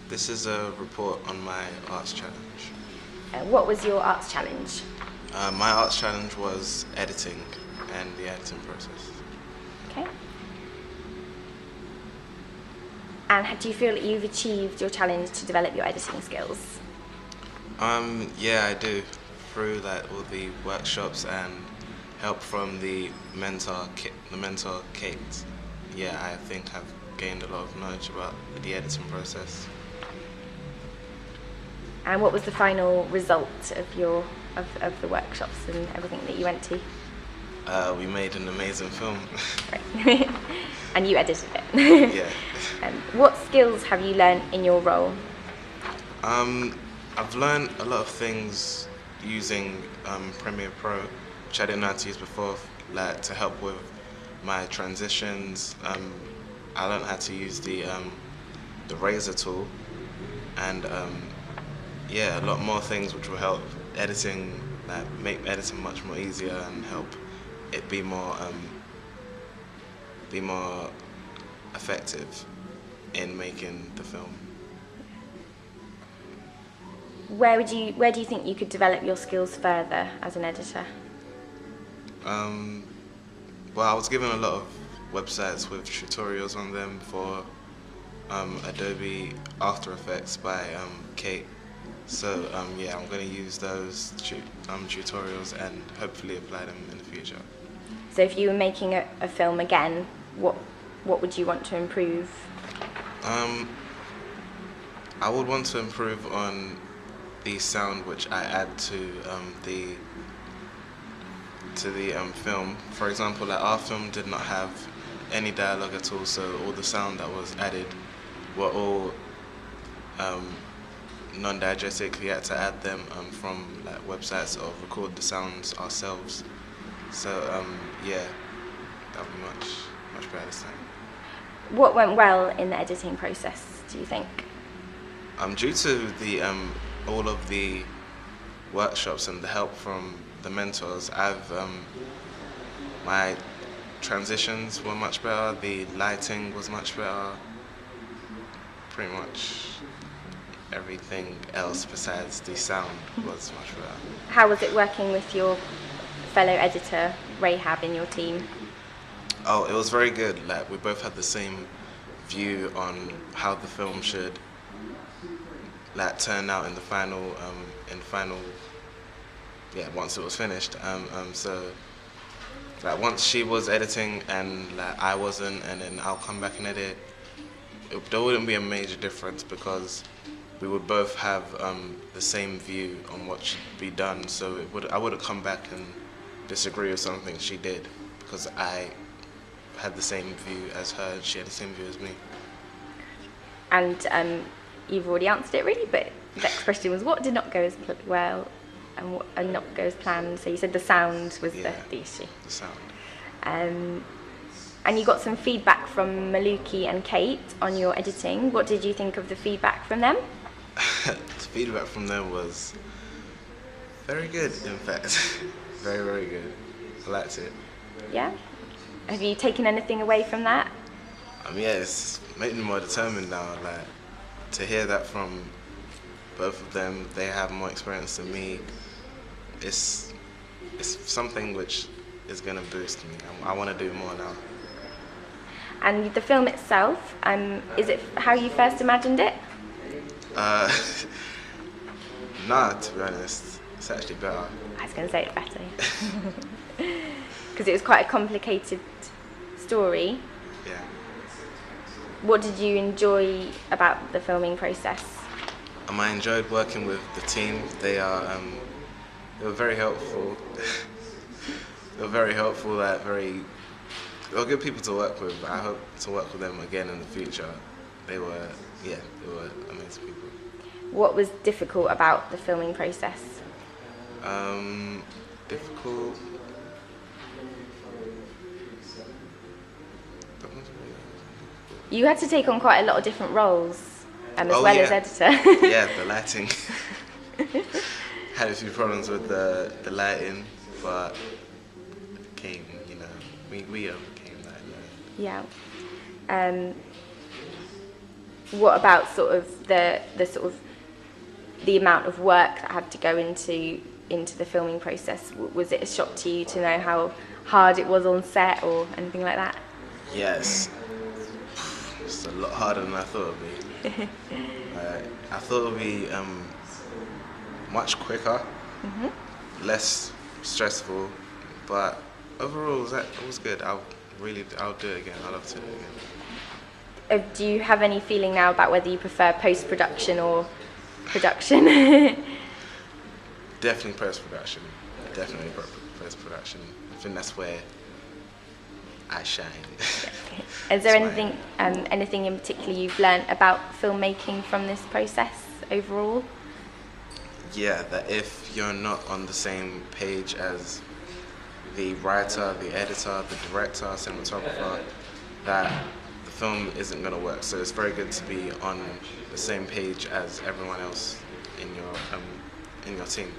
This is a report on my arts challenge. What was your arts challenge? My arts challenge was editing and the editing process. Okay. And do you feel that you've achieved your challenge to develop your editing skills? Yeah, I do. Through all the workshops and help from the mentor, Kate. Yeah, I think I've gained a lot of knowledge about the editing process. And what was the final result of the workshops and everything that you went to? We made an amazing film. Right. And you edited it. Yeah. What skills have you learned in your role? I've learned a lot of things using Premiere Pro, which I didn't know how to use before, to help with my transitions. I learned how to use the Razor tool, and yeah, a lot more things which will help editing, make editing much more easier and help it be more effective in making the film. Where do you think you could develop your skills further as an editor? Well, I was given a lot of websites with tutorials on them for Adobe After Effects by Kate. So yeah, I'm going to use those tutorials and hopefully apply them in the future. So if you were making a film again, what would you want to improve? I would want to improve on the sound which I add to the film. For example, our film did not have any dialogue at all, so all the sound that was added were all non-diegetic. We had to add them from websites or record the sounds ourselves. So yeah, that would be much better this time. What went well in the editing process, do you think? Due to the all of the workshops and the help from the mentors, my transitions were much better, the lighting was much better, pretty much everything else besides the sound was much better. How was it working with your fellow editor, Rahab, in your team? Oh, it was very good. We both had the same view on how the film should turn out in the final, yeah, once it was finished. So once she was editing and I wasn't, and then I'll come back and edit, there wouldn't be a major difference because we would both have the same view on what should be done. So I wouldn't come back and disagree with something she did because I had the same view as her and she had the same view as me. And you've already answered it really, but the next question was what did not go as well and what not go as planned? So you said the sound was the issue. The sound. And you got some feedback from Maluki and Kate on your editing. What did you think of the feedback from them? The feedback from them was very good, in fact. Very, very good. I liked it. Yeah? Have you taken anything away from that? Yeah, it's made me more determined now. To hear that from both of them, they have more experience than me. It's something which is going to boost me. I want to do more now. And the film itself, is it how you first imagined it? Nah, to be honest, it's actually better. I was going to say it better. Because it was quite a complicated story. Yeah. What did you enjoy about the filming process? I enjoyed working with the team. They were very helpful. They were very helpful. They were good people to work with. I hope to work with them again in the future. They were amazing people. What was difficult about the filming process? Difficult. You had to take on quite a lot of different roles, as well as editor. Yeah, the lighting. Had a few problems with the lighting, but we overcame that. Yeah. what about sort of the sort of the amount of work that had to go into the filming process? Was it a shock to you to know how hard it was on set or anything like that? Yes, it's a lot harder than I thought it would be. I thought it would be much quicker, less stressful, but overall it was good. I'll do it again. I'd love to do it again. Do you have any feeling now about whether you prefer post-production or production? Definitely post-production. Definitely post-production. I think that's where I shine. Is there anything in particular you've learned about filmmaking from this process overall? Yeah, that if you're not on the same page as the writer, the editor, the director, cinematographer, that the film isn't going to work. So it's very good to be on the same page as everyone else in your team.